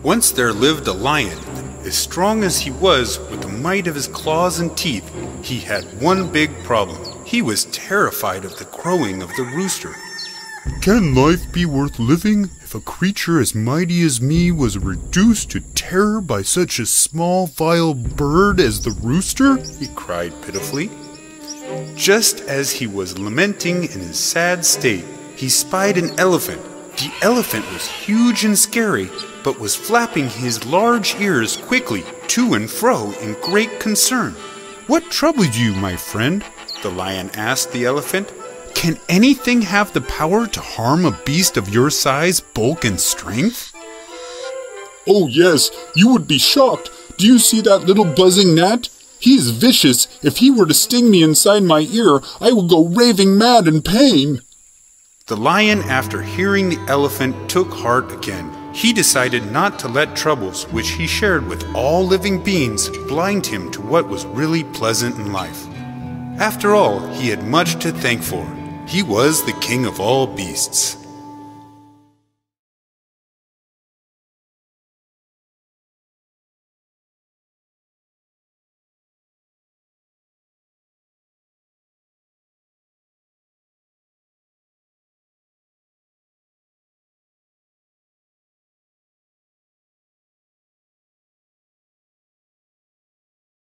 Once there lived a lion. As strong as he was with the might of his claws and teeth, he had one big problem. He was terrified of the crowing of the rooster. Can life be worth living if a creature as mighty as me was reduced to terror by such a small, vile bird as the rooster? He cried pitifully. Just as he was lamenting in his sad state, he spied an elephant. The elephant was huge and scary, but was flapping his large ears quickly to and fro in great concern. What troubles you, my friend? The lion asked the elephant. Can anything have the power to harm a beast of your size, bulk, and strength? Oh yes, you would be shocked. Do you see that little buzzing gnat? He is vicious. If he were to sting me inside my ear, I would go raving mad in pain. The lion, after hearing the elephant, took heart again. He decided not to let troubles, which he shared with all living beings, blind him to what was really pleasant in life. After all, he had much to thank for. He was the king of all beasts.